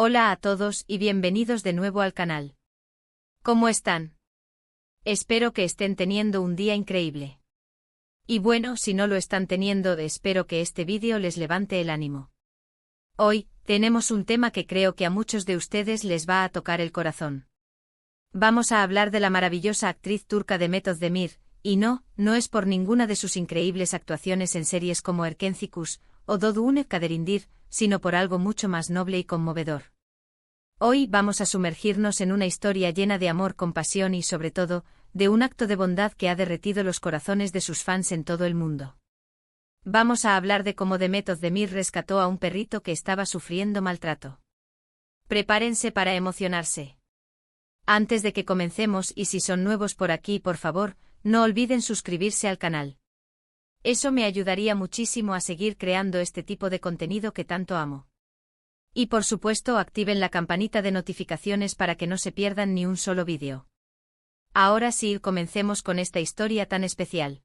Hola a todos y bienvenidos de nuevo al canal. ¿Cómo están? Espero que estén teniendo un día increíble. Y bueno, si no lo están teniendo, espero que este vídeo les levante el ánimo. Hoy, tenemos un tema que creo que a muchos de ustedes les va a tocar el corazón. Vamos a hablar de la maravillosa actriz turca Demet Özdemir, y no es por ninguna de sus increíbles actuaciones en series como Erkenci o Doğduğun Kaderindir, sino por algo mucho más noble y conmovedor. Hoy vamos a sumergirnos en una historia llena de amor, compasión y, sobre todo, de un acto de bondad que ha derretido los corazones de sus fans en todo el mundo. Vamos a hablar de cómo Demet Özdemir rescató a un perrito que estaba sufriendo maltrato. Prepárense para emocionarse. Antes de que comencemos, y si son nuevos por aquí, por favor, no olviden suscribirse al canal. Eso me ayudaría muchísimo a seguir creando este tipo de contenido que tanto amo. Y por supuesto, activen la campanita de notificaciones para que no se pierdan ni un solo vídeo. Ahora sí, comencemos con esta historia tan especial.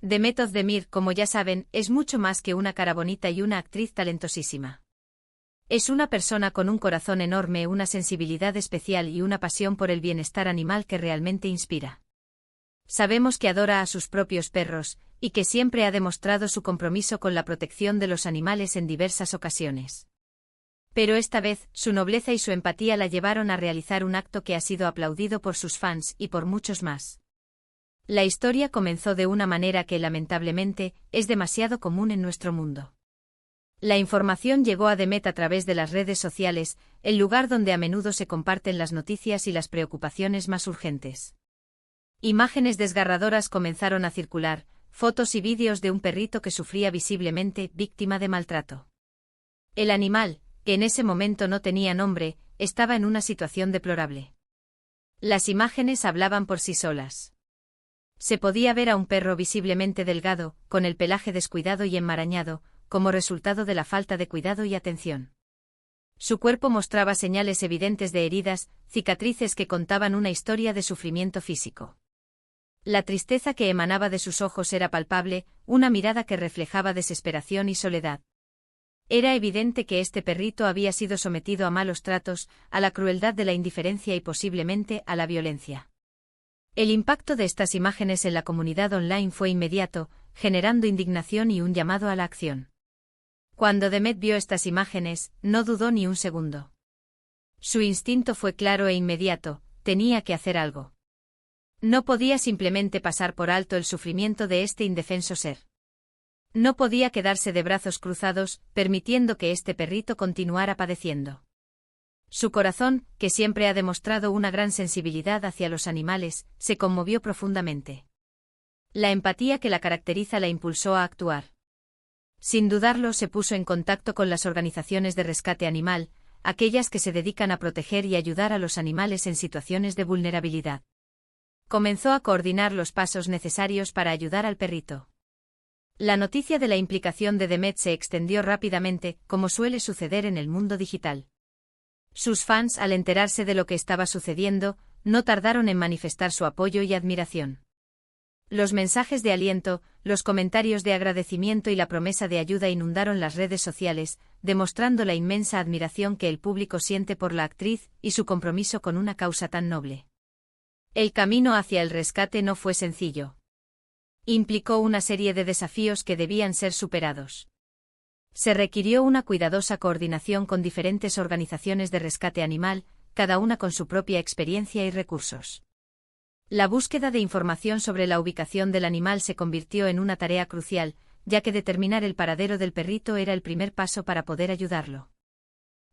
Demet Özdemir, como ya saben, es mucho más que una cara bonita y una actriz talentosísima. Es una persona con un corazón enorme, una sensibilidad especial y una pasión por el bienestar animal que realmente inspira. Sabemos que adora a sus propios perros, y que siempre ha demostrado su compromiso con la protección de los animales en diversas ocasiones. Pero esta vez, su nobleza y su empatía la llevaron a realizar un acto que ha sido aplaudido por sus fans y por muchos más. La historia comenzó de una manera que, lamentablemente, es demasiado común en nuestro mundo. La información llegó a Demet a través de las redes sociales, el lugar donde a menudo se comparten las noticias y las preocupaciones más urgentes. Imágenes desgarradoras comenzaron a circular, fotos y vídeos de un perrito que sufría visiblemente, víctima de maltrato. El animal, que en ese momento no tenía nombre, estaba en una situación deplorable. Las imágenes hablaban por sí solas. Se podía ver a un perro visiblemente delgado, con el pelaje descuidado y enmarañado, como resultado de la falta de cuidado y atención. Su cuerpo mostraba señales evidentes de heridas, cicatrices que contaban una historia de sufrimiento físico. La tristeza que emanaba de sus ojos era palpable, una mirada que reflejaba desesperación y soledad. Era evidente que este perrito había sido sometido a malos tratos, a la crueldad de la indiferencia y posiblemente a la violencia. El impacto de estas imágenes en la comunidad online fue inmediato, generando indignación y un llamado a la acción. Cuando Demet vio estas imágenes, no dudó ni un segundo. Su instinto fue claro e inmediato: tenía que hacer algo. No podía simplemente pasar por alto el sufrimiento de este indefenso ser. No podía quedarse de brazos cruzados, permitiendo que este perrito continuara padeciendo. Su corazón, que siempre ha demostrado una gran sensibilidad hacia los animales, se conmovió profundamente. La empatía que la caracteriza la impulsó a actuar. Sin dudarlo, se puso en contacto con las organizaciones de rescate animal, aquellas que se dedican a proteger y ayudar a los animales en situaciones de vulnerabilidad. Comenzó a coordinar los pasos necesarios para ayudar al perrito. La noticia de la implicación de Demet se extendió rápidamente, como suele suceder en el mundo digital. Sus fans, al enterarse de lo que estaba sucediendo, no tardaron en manifestar su apoyo y admiración. Los mensajes de aliento, los comentarios de agradecimiento y la promesa de ayuda inundaron las redes sociales, demostrando la inmensa admiración que el público siente por la actriz y su compromiso con una causa tan noble. El camino hacia el rescate no fue sencillo. Implicó una serie de desafíos que debían ser superados. Se requirió una cuidadosa coordinación con diferentes organizaciones de rescate animal, cada una con su propia experiencia y recursos. La búsqueda de información sobre la ubicación del animal se convirtió en una tarea crucial, ya que determinar el paradero del perrito era el primer paso para poder ayudarlo.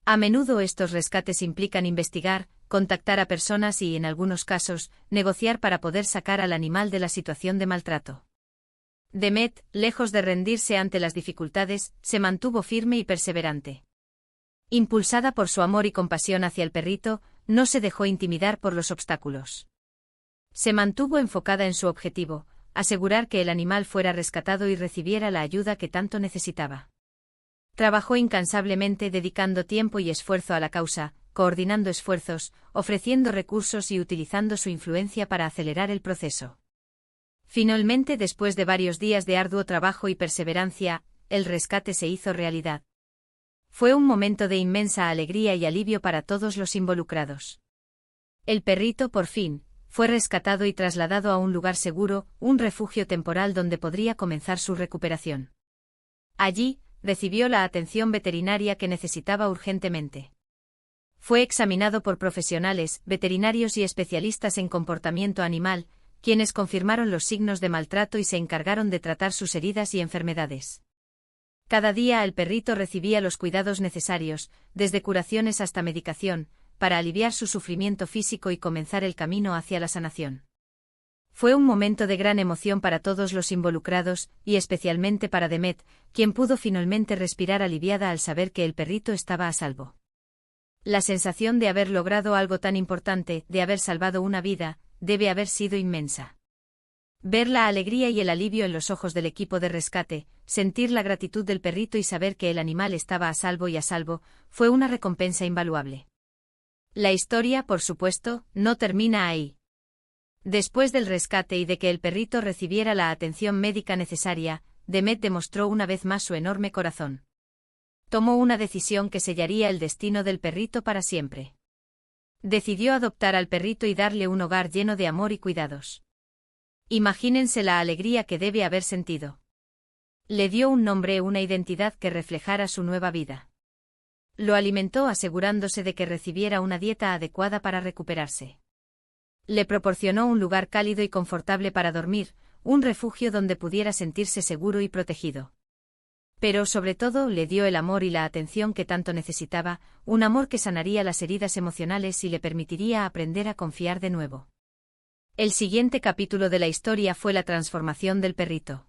A menudo estos rescates implican investigar, contactar a personas y, en algunos casos, negociar para poder sacar al animal de la situación de maltrato. Demet, lejos de rendirse ante las dificultades, se mantuvo firme y perseverante. Impulsada por su amor y compasión hacia el perrito, no se dejó intimidar por los obstáculos. Se mantuvo enfocada en su objetivo: asegurar que el animal fuera rescatado y recibiera la ayuda que tanto necesitaba. Trabajó incansablemente, dedicando tiempo y esfuerzo a la causa, coordinando esfuerzos, ofreciendo recursos y utilizando su influencia para acelerar el proceso. Finalmente, después de varios días de arduo trabajo y perseverancia, el rescate se hizo realidad. Fue un momento de inmensa alegría y alivio para todos los involucrados. El perrito, por fin, fue rescatado y trasladado a un lugar seguro, un refugio temporal donde podría comenzar su recuperación. Allí, recibió la atención veterinaria que necesitaba urgentemente. Fue examinado por profesionales, veterinarios y especialistas en comportamiento animal, quienes confirmaron los signos de maltrato y se encargaron de tratar sus heridas y enfermedades. Cada día el perrito recibía los cuidados necesarios, desde curaciones hasta medicación, para aliviar su sufrimiento físico y comenzar el camino hacia la sanación. Fue un momento de gran emoción para todos los involucrados, y especialmente para Demet, quien pudo finalmente respirar aliviada al saber que el perrito estaba a salvo. La sensación de haber logrado algo tan importante, de haber salvado una vida, debe haber sido inmensa. Ver la alegría y el alivio en los ojos del equipo de rescate, sentir la gratitud del perrito y saber que el animal estaba a salvo y a salvo, fue una recompensa invaluable. La historia, por supuesto, no termina ahí. Después del rescate y de que el perrito recibiera la atención médica necesaria, Demet demostró una vez más su enorme corazón. Tomó una decisión que sellaría el destino del perrito para siempre. Decidió adoptar al perrito y darle un hogar lleno de amor y cuidados. Imagínense la alegría que debe haber sentido. Le dio un nombre, una identidad que reflejara su nueva vida. Lo alimentó asegurándose de que recibiera una dieta adecuada para recuperarse. Le proporcionó un lugar cálido y confortable para dormir, un refugio donde pudiera sentirse seguro y protegido. Pero sobre todo le dio el amor y la atención que tanto necesitaba, un amor que sanaría las heridas emocionales y le permitiría aprender a confiar de nuevo. El siguiente capítulo de la historia fue la transformación del perrito.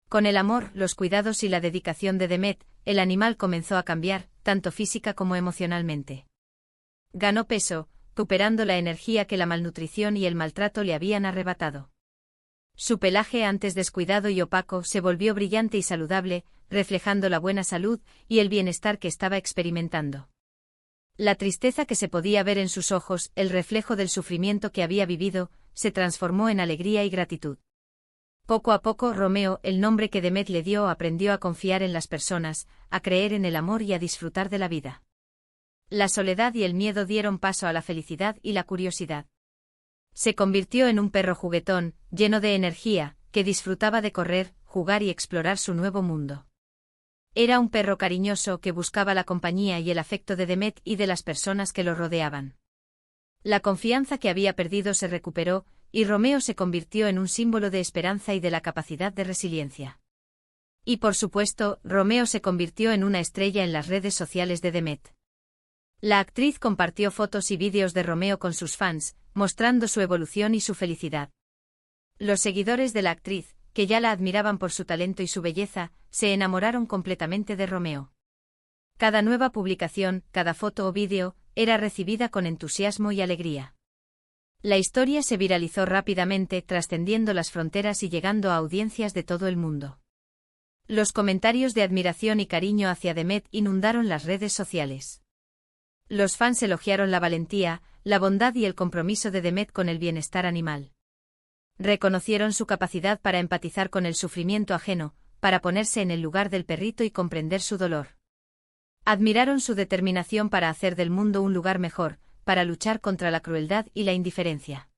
Con el amor, los cuidados y la dedicación de Demet, el animal comenzó a cambiar, tanto física como emocionalmente. Ganó peso, recuperando la energía que la malnutrición y el maltrato le habían arrebatado. Su pelaje, antes descuidado y opaco, se volvió brillante y saludable, reflejando la buena salud y el bienestar que estaba experimentando. La tristeza que se podía ver en sus ojos, el reflejo del sufrimiento que había vivido, se transformó en alegría y gratitud. Poco a poco Romeo, el nombre que Demet le dio, aprendió a confiar en las personas, a creer en el amor y a disfrutar de la vida. La soledad y el miedo dieron paso a la felicidad y la curiosidad. Se convirtió en un perro juguetón, lleno de energía, que disfrutaba de correr, jugar y explorar su nuevo mundo. Era un perro cariñoso que buscaba la compañía y el afecto de Demet y de las personas que lo rodeaban. La confianza que había perdido se recuperó, y Romeo se convirtió en un símbolo de esperanza y de la capacidad de resiliencia. Y por supuesto, Romeo se convirtió en una estrella en las redes sociales de Demet. La actriz compartió fotos y vídeos de Romeo con sus fans, mostrando su evolución y su felicidad. Los seguidores de la actriz, que ya la admiraban por su talento y su belleza, se enamoraron completamente de Romeo. Cada nueva publicación, cada foto o vídeo, era recibida con entusiasmo y alegría. La historia se viralizó rápidamente, trascendiendo las fronteras y llegando a audiencias de todo el mundo. Los comentarios de admiración y cariño hacia Demet inundaron las redes sociales. Los fans elogiaron la valentía, la bondad y el compromiso de Demet con el bienestar animal. Reconocieron su capacidad para empatizar con el sufrimiento ajeno, para ponerse en el lugar del perrito y comprender su dolor. Admiraron su determinación para hacer del mundo un lugar mejor, para luchar contra la crueldad y la indiferencia.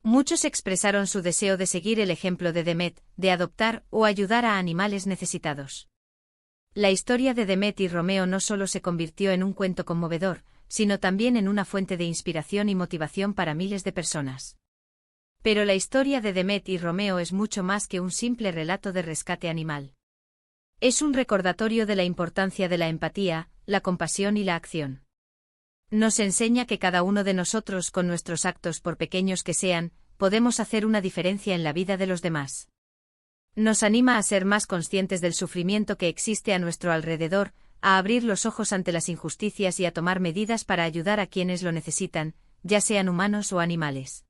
Muchos expresaron su deseo de seguir el ejemplo de Demet, de adoptar o ayudar a animales necesitados. La historia de Demet y Romeo no solo se convirtió en un cuento conmovedor, sino también en una fuente de inspiración y motivación para miles de personas. Pero la historia de Demet y Romeo es mucho más que un simple relato de rescate animal. Es un recordatorio de la importancia de la empatía, la compasión y la acción. Nos enseña que cada uno de nosotros, con nuestros actos por pequeños que sean, podemos hacer una diferencia en la vida de los demás. Nos anima a ser más conscientes del sufrimiento que existe a nuestro alrededor, a abrir los ojos ante las injusticias y a tomar medidas para ayudar a quienes lo necesitan, ya sean humanos o animales.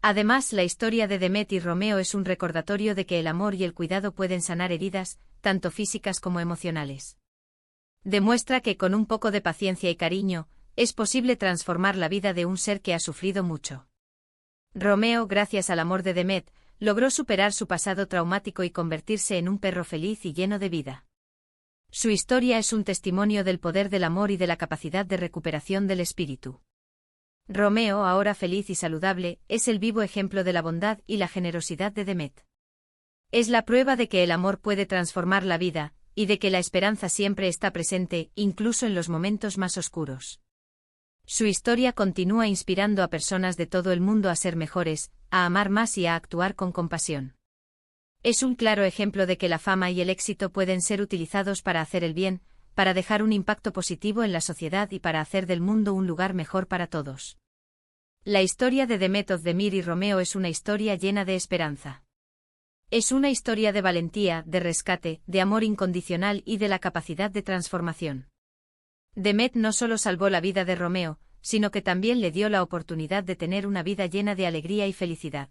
Además, la historia de Demet y Romeo es un recordatorio de que el amor y el cuidado pueden sanar heridas, tanto físicas como emocionales. Demuestra que con un poco de paciencia y cariño, es posible transformar la vida de un ser que ha sufrido mucho. Romeo, gracias al amor de Demet, logró superar su pasado traumático y convertirse en un perro feliz y lleno de vida. Su historia es un testimonio del poder del amor y de la capacidad de recuperación del espíritu. Romeo, ahora feliz y saludable, es el vivo ejemplo de la bondad y la generosidad de Demet. Es la prueba de que el amor puede transformar la vida, y de que la esperanza siempre está presente, incluso en los momentos más oscuros. Su historia continúa inspirando a personas de todo el mundo a ser mejores, a amar más y a actuar con compasión. Es un claro ejemplo de que la fama y el éxito pueden ser utilizados para hacer el bien, para dejar un impacto positivo en la sociedad y para hacer del mundo un lugar mejor para todos. La historia de Demet Özdemir y Romeo es una historia llena de esperanza. Es una historia de valentía, de rescate, de amor incondicional y de la capacidad de transformación. Demet no solo salvó la vida de Romeo, sino que también le dio la oportunidad de tener una vida llena de alegría y felicidad.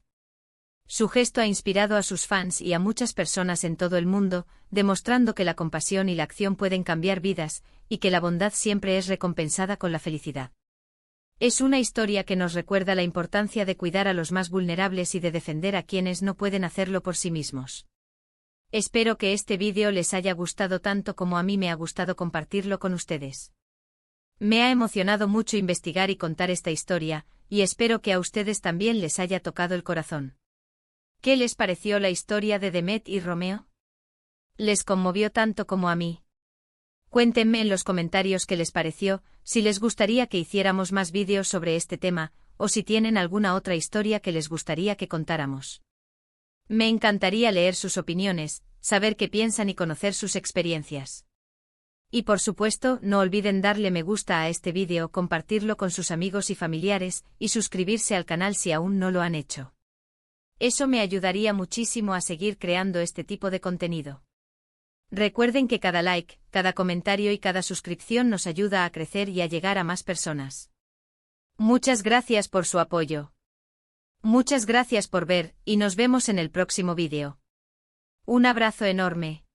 Su gesto ha inspirado a sus fans y a muchas personas en todo el mundo, demostrando que la compasión y la acción pueden cambiar vidas, y que la bondad siempre es recompensada con la felicidad. Es una historia que nos recuerda la importancia de cuidar a los más vulnerables y de defender a quienes no pueden hacerlo por sí mismos. Espero que este vídeo les haya gustado tanto como a mí me ha gustado compartirlo con ustedes. Me ha emocionado mucho investigar y contar esta historia, y espero que a ustedes también les haya tocado el corazón. ¿Qué les pareció la historia de Demet y Romeo? ¿Les conmovió tanto como a mí? Cuéntenme en los comentarios qué les pareció, si les gustaría que hiciéramos más vídeos sobre este tema, o si tienen alguna otra historia que les gustaría que contáramos. Me encantaría leer sus opiniones, saber qué piensan y conocer sus experiencias. Y por supuesto, no olviden darle me gusta a este vídeo, compartirlo con sus amigos y familiares, y suscribirse al canal si aún no lo han hecho. Eso me ayudaría muchísimo a seguir creando este tipo de contenido. Recuerden que cada like, cada comentario y cada suscripción nos ayuda a crecer y a llegar a más personas. Muchas gracias por su apoyo. Muchas gracias por ver, y nos vemos en el próximo vídeo. Un abrazo enorme.